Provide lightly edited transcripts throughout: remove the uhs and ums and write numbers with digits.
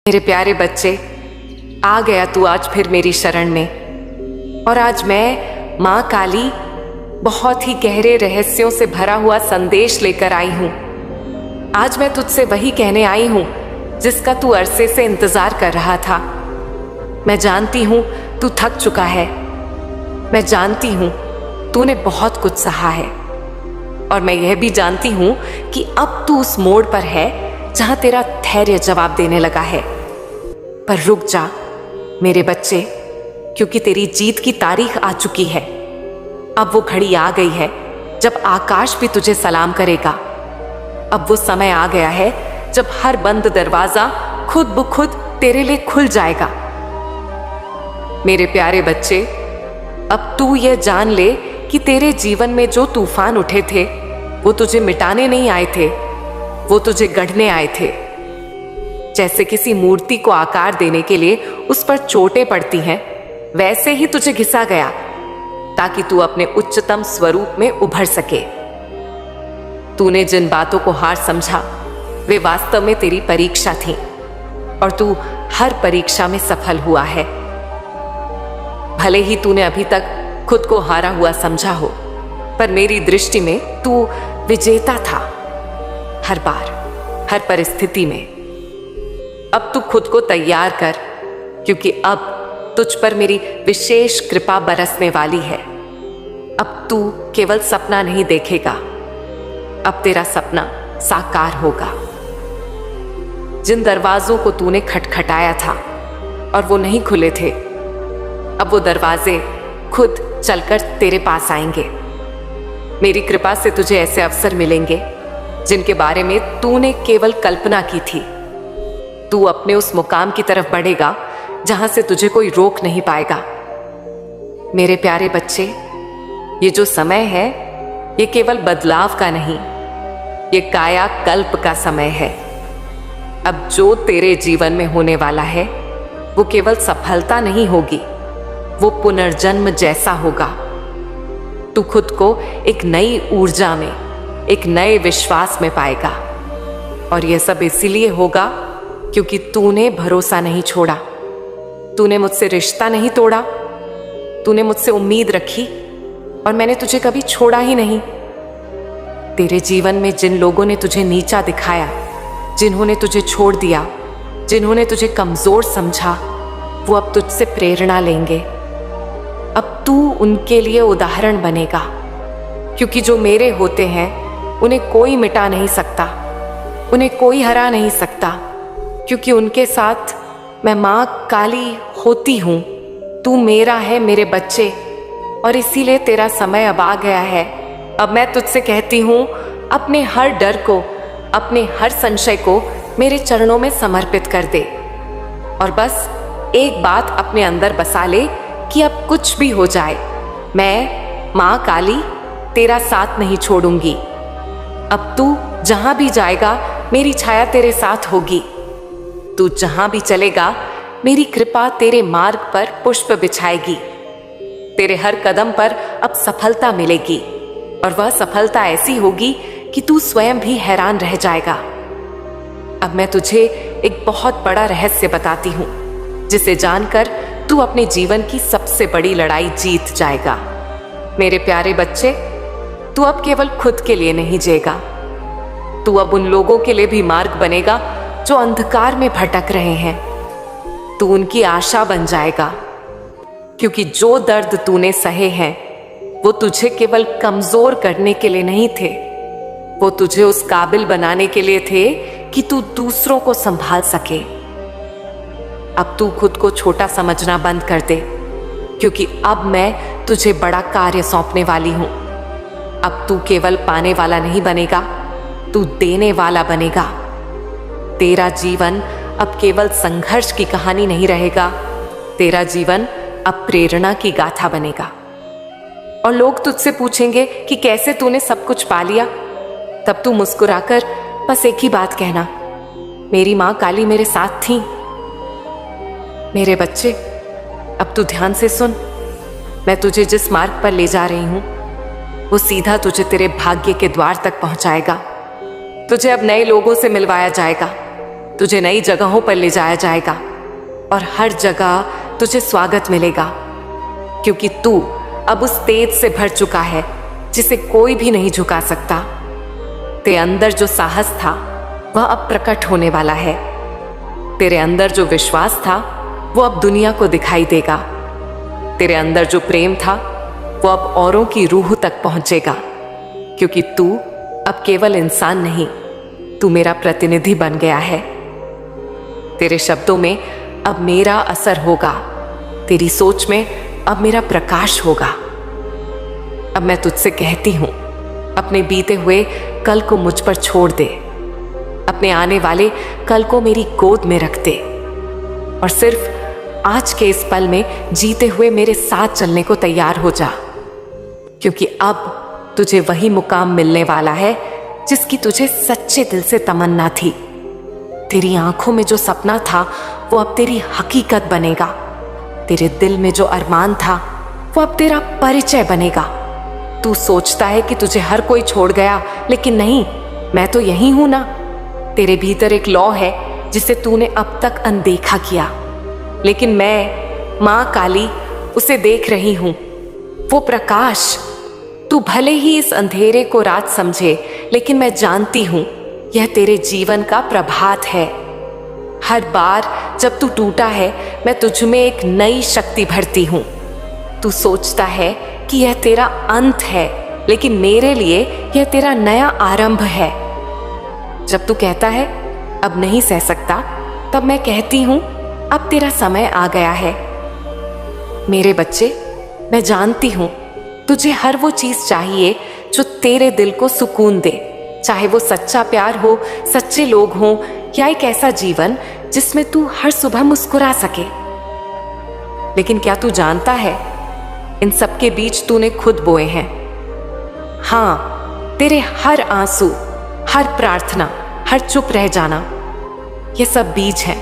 मेरे प्यारे बच्चे, आ गया तू आज फिर मेरी शरण में। और आज मैं माँ काली बहुत ही गहरे रहस्यों से भरा हुआ संदेश लेकर आई हूँ। आज मैं तुझसे वही कहने आई हूँ जिसका तू अरसे से इंतजार कर रहा था। मैं जानती हूँ तू थक चुका है। मैं जानती हूँ तूने बहुत कुछ सहा है। और मैं यह भी जानती हूँ कि अब तू उस मोड़ पर है जहां तेरा धैर्य जवाब देने लगा है। पर रुक जा मेरे बच्चे, क्योंकि तेरी जीत की तारीख आ चुकी है। अब वो घड़ी आ गई है जब आकाश भी तुझे सलाम करेगा। अब वो समय आ गया है जब हर बंद दरवाजा खुद ब खुद तेरे लिए खुल जाएगा। मेरे प्यारे बच्चे, अब तू यह जान ले कि तेरे जीवन में जो तूफान उठे थे वो तुझे मिटाने नहीं आए थे, वो तुझे गढ़ने आए थे। जैसे किसी मूर्ति को आकार देने के लिए उस पर चोटें पड़ती हैं, वैसे ही तुझे घिसा गया ताकि तू अपने उच्चतम स्वरूप में उभर सके। तूने जिन बातों को हार समझा वे वास्तव में तेरी परीक्षा थी, और तू हर परीक्षा में सफल हुआ है। भले ही तूने अभी तक खुद को हारा हुआ समझा हो, पर मेरी दृष्टि में तू विजेता था। हर बार, हर परिस्थिति में। अब तू खुद को तैयार कर, क्योंकि अब तुझ पर मेरी विशेष कृपा बरसने वाली है। अब तू केवल सपना नहीं देखेगा, अब तेरा सपना साकार होगा। जिन दरवाजों को तूने खटखटाया था और वो नहीं खुले थे, अब वो दरवाजे खुद चलकर तेरे पास आएंगे। मेरी कृपा से तुझे ऐसे अवसर मिलेंगे जिनके बारे में तूने केवल कल्पना की थी। तू अपने उस मुकाम की तरफ बढ़ेगा जहां से तुझे कोई रोक नहीं पाएगा। मेरे प्यारे बच्चे, ये जो समय है ये केवल बदलाव का नहीं, ये कायाकल्प का समय है। अब जो तेरे जीवन में होने वाला है वो केवल सफलता नहीं होगी, वो पुनर्जन्म जैसा होगा। तू खुद को एक नई ऊर्जा में, एक नए विश्वास में पाएगा। और यह सब इसीलिए होगा क्योंकि तूने भरोसा नहीं छोड़ा, तूने मुझसे रिश्ता नहीं तोड़ा, तूने मुझसे उम्मीद रखी और मैंने तुझे कभी छोड़ा ही नहीं। तेरे जीवन में जिन लोगों ने तुझे नीचा दिखाया, जिन्होंने तुझे छोड़ दिया, जिन्होंने तुझे कमजोर समझा, वो अब तुझसे प्रेरणा लेंगे। अब तू उनके लिए उदाहरण बनेगा, क्योंकि जो मेरे होते हैं उन्हें कोई मिटा नहीं सकता, उन्हें कोई हरा नहीं सकता, क्योंकि उनके साथ मैं माँ काली होती हूँ। तू मेरा है मेरे बच्चे, और इसीलिए तेरा समय अब आ गया है। अब मैं तुझसे कहती हूँ, अपने हर डर को, अपने हर संशय को मेरे चरणों में समर्पित कर दे, और बस एक बात अपने अंदर बसा ले कि अब कुछ भी हो जाए, मैं माँ काली तेरा साथ नहीं छोड़ूंगी। अब तू जहां भी जाएगा मेरी छाया तेरे साथ होगी। तू जहां भी चलेगा मेरी कृपा तेरे मार्ग पर पुष्प बिछाएगी। तेरे हर कदम पर अब सफलता मिलेगी, और वह सफलता ऐसी होगी कि तू स्वयं भी हैरान रह जाएगा। अब मैं तुझे एक बहुत बड़ा रहस्य बताती हूँ, जिसे जानकर तू अपने जीवन की सबसे बड़ी लड़ाई जीत जाएगा। मेरे प्यारे बच्चे, तू अब केवल खुद के लिए नहीं जिएगा, तू अब उन लोगों के लिए भी मार्ग बनेगा जो अंधकार में भटक रहे हैं। तू उनकी आशा बन जाएगा, क्योंकि जो दर्द तूने सहे हैं वो तुझे केवल कमजोर करने के लिए नहीं थे, वो तुझे उस काबिल बनाने के लिए थे कि तू दूसरों को संभाल सके। अब तू खुद को छोटा समझना बंद कर दे, क्योंकि अब मैं तुझे बड़ा कार्य सौंपने वाली हूं। अब तू केवल पाने वाला नहीं बनेगा, तू देने वाला बनेगा। तेरा जीवन अब केवल संघर्ष की कहानी नहीं रहेगा, तेरा जीवन अब प्रेरणा की गाथा बनेगा। और लोग तुझसे पूछेंगे कि कैसे तूने सब कुछ पा लिया। तब तू मुस्कुराकर बस एक ही बात कहना, मेरी माँ काली मेरे साथ थी। मेरे बच्चे, अब तू ध्यान से सुन। मैं तुझे जिस मार्ग पर ले जा रही हूं वो सीधा तुझे तेरे भाग्य के द्वार तक पहुंचाएगा। तुझे अब नए लोगों से मिलवाया जाएगा, तुझे नई जगहों पर ले जाया जाएगा और हर जगह तुझे स्वागत मिलेगा, क्योंकि तू अब उस तेज से भर चुका है जिसे कोई भी नहीं झुका सकता। तेरे अंदर जो साहस था वह अब प्रकट होने वाला है। तेरे अंदर जो विश्वास था वो अब दुनिया को दिखाई देगा। तेरे अंदर जो प्रेम था वो अब औरों की रूह तक पहुंचेगा, क्योंकि तू अब केवल इंसान नहीं, तू मेरा प्रतिनिधि बन गया है। तेरे शब्दों में अब मेरा असर होगा, तेरी सोच में अब मेरा प्रकाश होगा। अब मैं तुझसे कहती हूं, अपने बीते हुए कल को मुझ पर छोड़ दे, अपने आने वाले कल को मेरी गोद में रख दे और सिर्फ आज के इस पल में जीते हुए मेरे साथ चलने को तैयार हो जा, क्योंकि अब तुझे वही मुकाम मिलने वाला है जिसकी तुझे सच्चे दिल से तमन्ना थी। तेरी आंखों में जो सपना था वो अब तेरी हकीकत बनेगा। तेरे दिल में जो अरमान था वो अब तेरा परिचय बनेगा। तू सोचता है कि तुझे हर कोई छोड़ गया, लेकिन नहीं, मैं तो यही हूं ना। तेरे भीतर एक लौ है जिसे तूने अब तक अनदेखा किया, लेकिन मैं मां काली उसे देख रही हूं। वो प्रकाश, तू भले ही इस अंधेरे को रात समझे, लेकिन मैं जानती हूं यह तेरे जीवन का प्रभात है। हर बार जब तू टूटा है, मैं तुझ में एक नई शक्ति भरती हूं। तू सोचता है कि यह तेरा अंत है, लेकिन मेरे लिए यह तेरा नया आरंभ है। जब तू कहता है अब नहीं सह सकता, तब मैं कहती हूं अब तेरा समय आ गया है। मेरे बच्चे, मैं जानती हूं तुझे हर वो चीज चाहिए जो तेरे दिल को सुकून दे, चाहे वो सच्चा प्यार हो, सच्चे लोग हों, या एक ऐसा जीवन जिसमें तू हर सुबह मुस्कुरा सके। लेकिन क्या तू जानता है, इन सब के बीज तूने खुद बोए हैं। हाँ, तेरे हर आंसू, हर प्रार्थना, हर चुप रह जाना, ये सब बीज हैं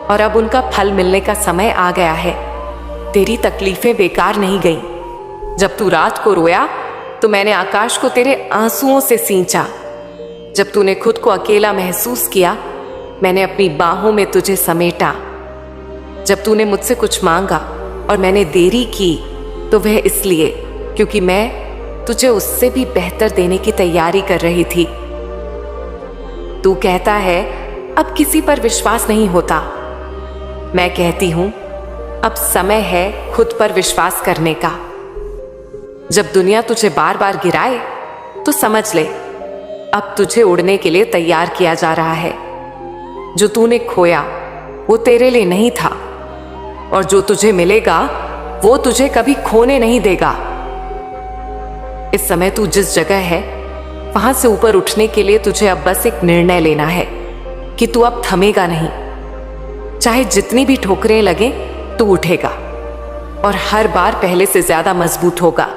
और अब उनका फल मिलने का समय आ गया है। तेरी तकलीफें बेकार नहीं गईं। जब तू रात को रोया तो मैंने आकाश को तेरे आंसुओं से सींचा। जब तूने खुद को अकेला महसूस किया, मैंने अपनी बाहों में तुझे समेटा। जब तूने मुझसे कुछ मांगा और मैंने देरी की, तो वह इसलिए क्योंकि मैं तुझे उससे भी बेहतर देने की तैयारी कर रही थी। तू कहता है अब किसी पर विश्वास नहीं होता। मैं कहती हूं अब समय है खुद पर विश्वास करने का। जब दुनिया तुझे बार बार गिराए तो समझ ले अब तुझे उड़ने के लिए तैयार किया जा रहा है। जो तूने खोया वो तेरे लिए नहीं था, और जो तुझे मिलेगा वो तुझे कभी खोने नहीं देगा। इस समय तू जिस जगह है वहां से ऊपर उठने के लिए तुझे अब बस एक निर्णय लेना है कि तू अब थमेगा नहीं। चाहे जितनी भी ठोकरें लगे, तू उठेगा और हर बार पहले से ज्यादा मजबूत होगा,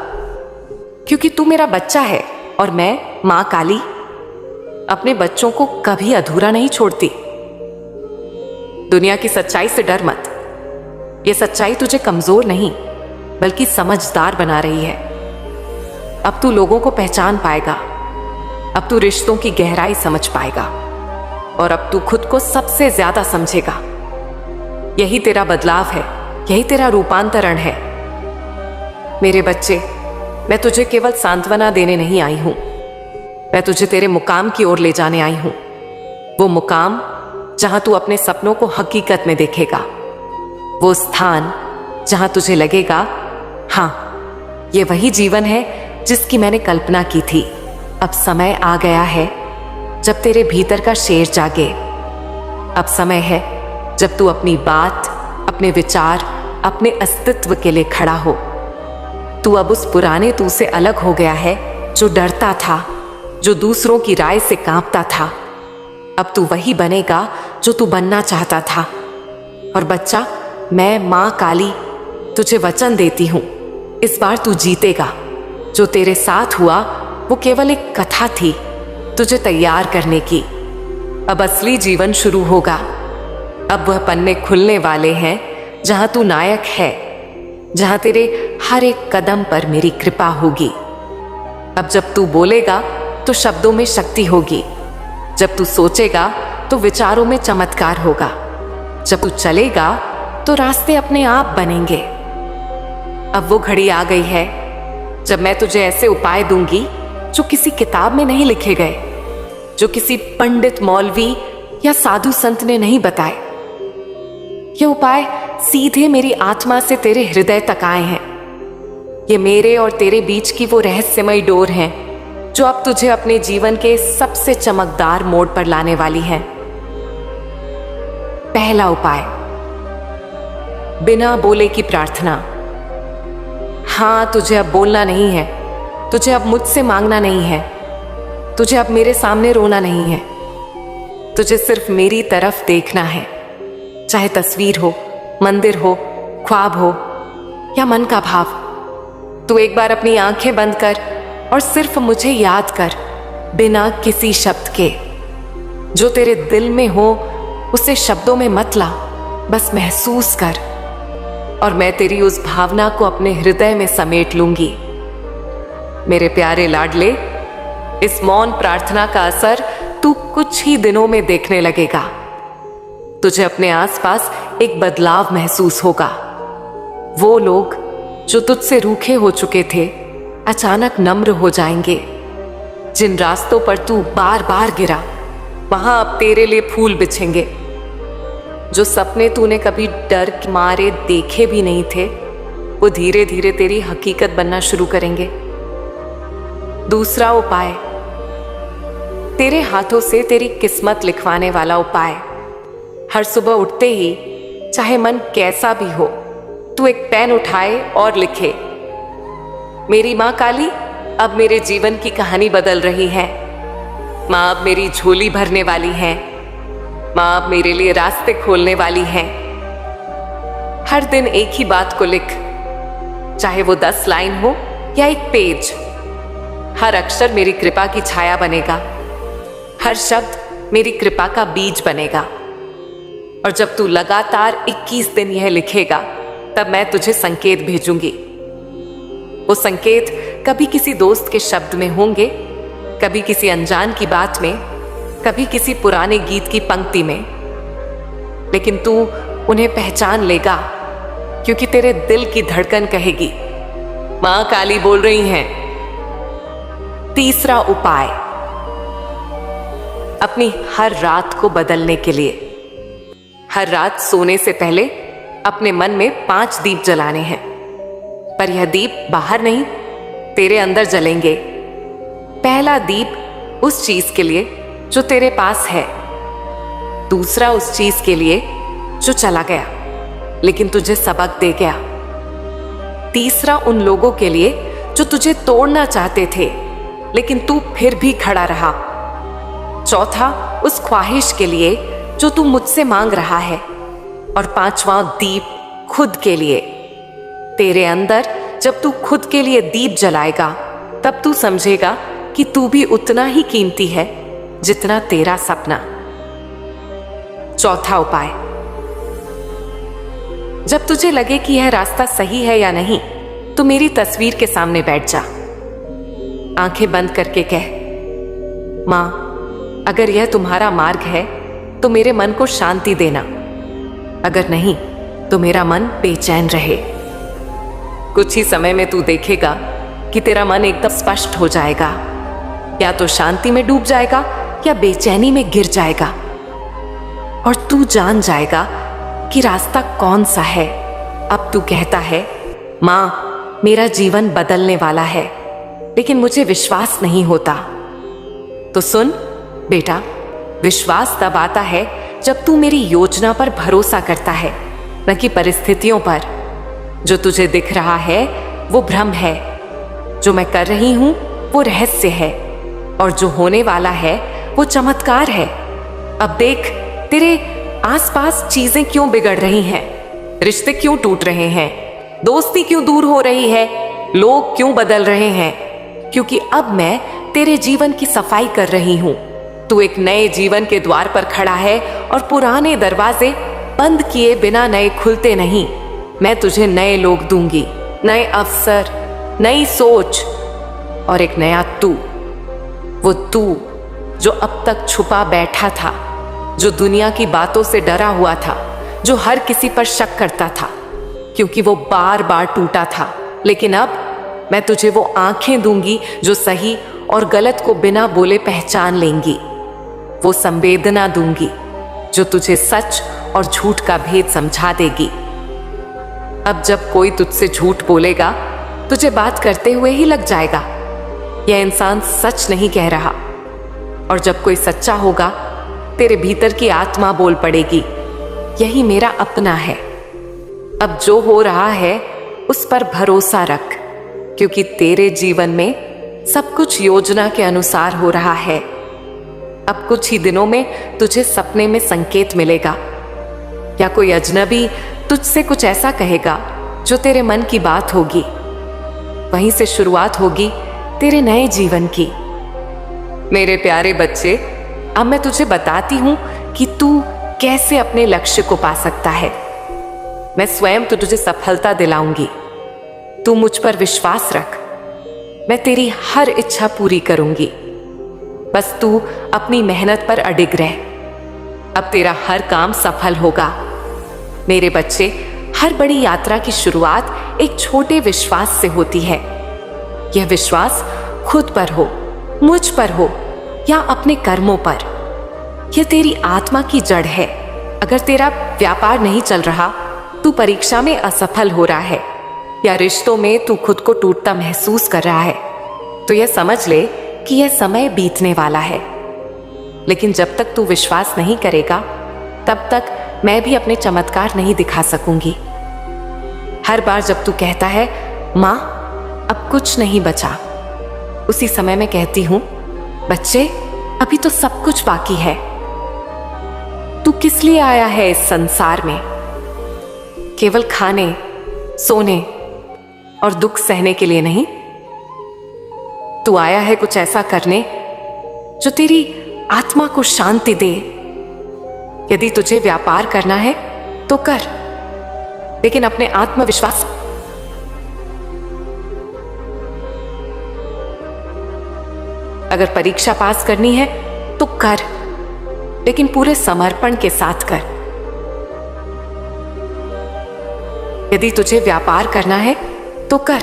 क्योंकि तू मेरा बच्चा है और मैं मां काली अपने बच्चों को कभी अधूरा नहीं छोड़ती। दुनिया की सच्चाई से डर मत। ये सच्चाई तुझे कमजोर नहीं बल्कि समझदार बना रही है। अब तू लोगों को पहचान पाएगा, अब तू रिश्तों की गहराई समझ पाएगा और अब तू खुद को सबसे ज्यादा समझेगा। यही तेरा बदलाव है, यही तेरा रूपांतरण है। मेरे बच्चे, मैं तुझे केवल सांत्वना देने नहीं आई हूं, मैं तुझे तेरे मुकाम की ओर ले जाने आई हूं। वो मुकाम जहां तू अपने सपनों को हकीकत में देखेगा, वो स्थान जहां तुझे लगेगा हाँ, ये वही जीवन है जिसकी मैंने कल्पना की थी। अब समय आ गया है जब तेरे भीतर का शेर जागे। अब समय है जब तू अपनी बात, अपने विचार, अपने अस्तित्व के लिए खड़ा हो। तू अब उस पुराने तू से अलग हो गया है जो डरता था, जो दूसरों की राय से कांपता था। अब तू वही बनेगा जो तू बनना चाहता था। और बच्चा, मैं मां काली तुझे वचन देती हूं, इस बार तू जीतेगा। जो तेरे साथ हुआ वो केवल एक कथा थी तुझे तैयार करने की। अब असली जीवन शुरू होगा। अब वह पन्ने खुलने वाले हैं जहां तू नायक है, जहां तेरे हर एक कदम पर मेरी कृपा होगी। अब जब तू बोलेगा तो शब्दों में शक्ति होगी, जब तू सोचेगा तो विचारों में चमत्कार होगा। जब तू चलेगा तो रास्ते अपने आप बनेंगे। अब वो घड़ी आ गई है जब मैं तुझे ऐसे उपाय दूंगी जो किसी किताब में नहीं लिखे गए, जो किसी पंडित, मौलवी या साधु संत ने नहीं बताए। ये उपाय सीधे मेरी आत्मा से तेरे हृदय तक आए हैं। ये मेरे और तेरे बीच की वो रहस्यमयी डोर हैं जो अब तुझे अपने जीवन के सबसे चमकदार मोड़ पर लाने वाली है। पहला उपाय, बिना बोले की प्रार्थना। हाँ, तुझे अब बोलना नहीं है, तुझे अब मुझसे मांगना नहीं है, तुझे अब मेरे सामने रोना नहीं है। तुझे सिर्फ मेरी तरफ देखना है, चाहे तस्वीर हो, मंदिर हो, ख्वाब हो या मन का भाव। तू एक बार अपनी आंखें बंद कर और सिर्फ मुझे याद कर, बिना किसी शब्द के। जो तेरे दिल में हो उसे शब्दों में मत ला, बस महसूस कर, और मैं तेरी उस भावना को अपने हृदय में समेट लूंगी। मेरे प्यारे लाडले, इस मौन प्रार्थना का असर तू कुछ ही दिनों में देखने लगेगा। तुझे अपने आसपास एक बदलाव महसूस होगा। वो लोग जो तुझसे रूखे हो चुके थे अचानक नम्र हो जाएंगे। जिन रास्तों पर तू बार बार गिरा, वहां अब तेरे लिए फूल बिछेंगे। जो सपने तूने कभी डर के मारे देखे भी नहीं थे, वो धीरे धीरे तेरी हकीकत बनना शुरू करेंगे। दूसरा उपाय, तेरे हाथों से तेरी किस्मत लिखवाने वाला उपाय। हर सुबह उठते ही, चाहे मन कैसा भी हो, तू एक पेन उठाए और लिखे, मेरी माँ काली अब मेरे जीवन की कहानी बदल रही है। माँ अब मेरी झोली भरने वाली है। माँ अब मेरे लिए रास्ते खोलने वाली है। हर दिन एक ही बात को लिख, चाहे वो 10 लाइन हो या एक पेज। हर अक्षर मेरी कृपा की छाया बनेगा, हर शब्द मेरी कृपा का बीज बनेगा। और जब तू लगातार 21 दिन यह लिखेगा, तब मैं तुझे संकेत भेजूंगी। वो संकेत कभी किसी दोस्त के शब्द में होंगे, कभी किसी अनजान की बात में, कभी किसी पुराने गीत की पंक्ति में, लेकिन तू उन्हें पहचान लेगा, क्योंकि तेरे दिल की धड़कन कहेगी, मां काली बोल रही हैं। तीसरा उपाय, अपनी हर रात को बदलने के लिए। हर रात सोने से पहले अपने मन में 5 दीप जलाने हैं, पर यह दीप बाहर नहीं, तेरे अंदर जलेंगे। पहला दीप उस चीज के लिए जो तेरे पास है, दूसरा उस चीज के लिए जो चला गया लेकिन तुझे सबक दे गया, तीसरा उन लोगों के लिए जो तुझे तोड़ना चाहते थे लेकिन तू फिर भी खड़ा रहा, चौथा उस ख्वाहिश के लिए जो तू मुझसे मांग रहा है, और पांचवा दीप खुद के लिए। तेरे अंदर जब तू खुद के लिए दीप जलाएगा, तब तू समझेगा कि तू भी उतना ही कीमती है जितना तेरा सपना। चौथा उपाय, जब तुझे लगे कि यह रास्ता सही है या नहीं, तो मेरी तस्वीर के सामने बैठ जा। आंखें बंद करके कह, मां, अगर यह तुम्हारा मार्ग है तो मेरे मन को शांति देना, अगर नहीं तो मेरा मन बेचैन रहे। कुछ ही समय में तू देखेगा कि तेरा मन एकदम स्पष्ट हो जाएगा, या तो शांति में डूब जाएगा या बेचैनी में गिर जाएगा, और तू जान जाएगा कि रास्ता कौन सा है। अब तू कहता है, मां, मेरा जीवन बदलने वाला है, लेकिन मुझे विश्वास नहीं होता। तो सुन बेटा, विश्वास तब आता है जब तू मेरी योजना पर भरोसा करता है, न कि परिस्थितियों पर। जो तुझे दिख रहा है वो भ्रम है, जो मैं कर रही हूं वो रहस्य है, और जो होने वाला है वो चमत्कार है। अब देख, तेरे आसपास चीजें क्यों बिगड़ रही हैं, रिश्ते क्यों टूट रहे हैं, दोस्ती क्यों दूर हो रही है, लोग क्यों बदल रहे हैं, क्योंकि अब मैं तेरे जीवन की सफाई कर रही हूं। तू एक नए जीवन के द्वार पर खड़ा है, और पुराने दरवाजे बंद किए बिना नए खुलते नहीं। मैं तुझे नए लोग दूंगी, नए अवसर, नई सोच, और एक नया तू। वो तू जो अब तक छुपा बैठा था, जो दुनिया की बातों से डरा हुआ था, जो हर किसी पर शक करता था क्योंकि वो बार बार टूटा था। लेकिन अब मैं तुझे वो आंखें दूंगी जो सही और गलत को बिना बोले पहचान लेंगी। वो संवेदना दूंगी जो तुझे सच और झूठ का भेद समझा देगी। अब जब कोई तुझसे झूठ बोलेगा, तुझे बात करते हुए ही लग जाएगा यह इंसान सच नहीं कह रहा। और जब कोई सच्चा होगा, तेरे भीतर की आत्मा बोल पड़ेगी, यही मेरा अपना है। अब जो हो रहा है उस पर भरोसा रख, क्योंकि तेरे जीवन में सब कुछ योजना के अनुसार हो रहा है। अब कुछ ही दिनों में तुझे सपने में संकेत मिलेगा, या कोई अजनबी तुझसे कुछ ऐसा कहेगा जो तेरे मन की बात होगी। वहीं से शुरुआत होगी तेरे नए जीवन की। मेरे प्यारे बच्चे, अब मैं तुझे बताती हूं कि तू कैसे अपने लक्ष्य को पा सकता है। मैं स्वयं तुझे सफलता दिलाऊंगी। तू मुझ पर विश्वास रख, मैं तेरी हर इच्छा पूरी करूंगी। बस तू अपनी मेहनत पर अडिग रह। अब तेरा हर काम सफल होगा। मेरे बच्चे, हर बड़ी यात्रा की शुरुआत एक छोटे विश्वास से होती है। यह विश्वास खुद पर हो, मुझ पर हो या अपने कर्मों पर। यह तेरी आत्मा की जड़ है। अगर तेरा व्यापार नहीं चल रहा, तू परीक्षा में असफल हो रहा है या रिश्तों में तू खुद को टूटता महसूस कर रहा है, तो यह समझ ले कि यह समय बीतने वाला है। लेकिन जब तक तू विश्वास नहीं करेगा, तब तक मैं भी अपने चमत्कार नहीं दिखा सकूंगी। हर बार जब तू कहता है, माँ अब कुछ नहीं बचा, उसी समय मैं कहती हूं, बच्चे अभी तो सब कुछ बाकी है। तू किस लिए आया है इस संसार में? केवल खाने, सोने और दुख सहने के लिए नहीं। तू आया है कुछ ऐसा करने जो तेरी आत्मा को शांति दे। यदि तुझे व्यापार करना है तो कर, लेकिन अपने आत्मविश्वास। अगर परीक्षा पास करनी है तो कर, लेकिन पूरे समर्पण के साथ कर। यदि तुझे व्यापार करना है तो कर,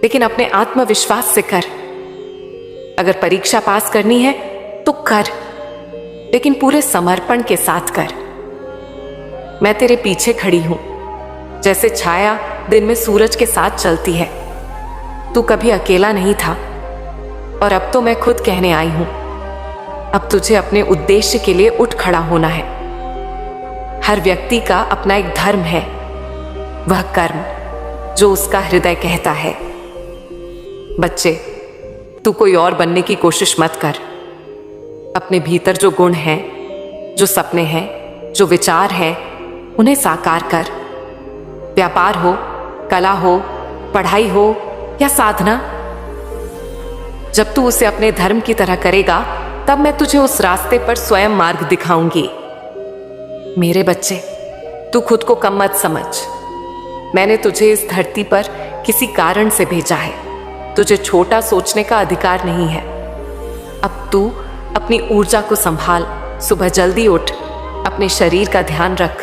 लेकिन अपने आत्मविश्वास से कर। अगर परीक्षा पास करनी है तो कर, लेकिन पूरे समर्पण के साथ कर। मैं तेरे पीछे खड़ी हूं, जैसे छाया दिन में सूरज के साथ चलती है। तू कभी अकेला नहीं था, और अब तो मैं खुद कहने आई हूं, अब तुझे अपने उद्देश्य के लिए उठ खड़ा होना है। हर व्यक्ति का अपना एक धर्म है, वह कर्म जो उसका हृदय कहता है। बच्चे, तू कोई और बनने की कोशिश मत कर। अपने भीतर जो गुण हैं, जो सपने हैं, जो विचार हैं, उन्हें साकार कर। व्यापार हो, कला हो, पढ़ाई हो या साधना, जब तू उसे अपने धर्म की तरह करेगा, तब मैं तुझे उस रास्ते पर स्वयं मार्ग दिखाऊंगी। मेरे बच्चे, तू खुद को कम मत समझ। मैंने तुझे इस धरती पर किसी कारण से भेजा है। तुझे छोटा सोचने का अधिकार नहीं है। अब तू अपनी ऊर्जा को संभाल। सुबह जल्दी उठ, अपने शरीर का ध्यान रख,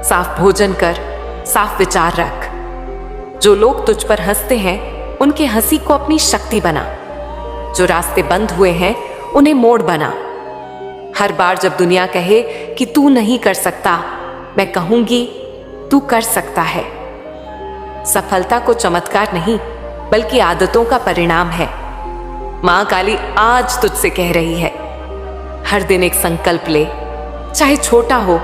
साफ भोजन कर, साफ विचार रख। जो लोग तुझ पर हंसते हैं, उनके हंसी को अपनी शक्ति बना। जो रास्ते बंद हुए हैं, उन्हें मोड़ बना। हर बार जब दुनिया कहे कि तू नहीं कर सकता, मैं कहूंगी तू कर सकता है। सफलता को चमत्कार नहीं, बल्कि आदतों का परिणाम है। मां काली आज तुझसे कह रही है, हर दिन एक संकल्प ले, चाहे छोटा हो।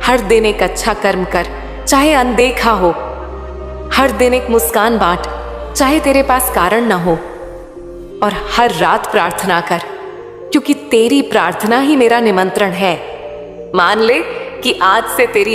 हर दिन एक अच्छा कर्म कर, चाहे अनदेखा हो। हर दिन एक मुस्कान बांट, चाहे तेरे पास कारण ना हो। और हर रात प्रार्थना कर, क्योंकि तेरी प्रार्थना ही मेरा निमंत्रण है। मान ले कि आज से तेरी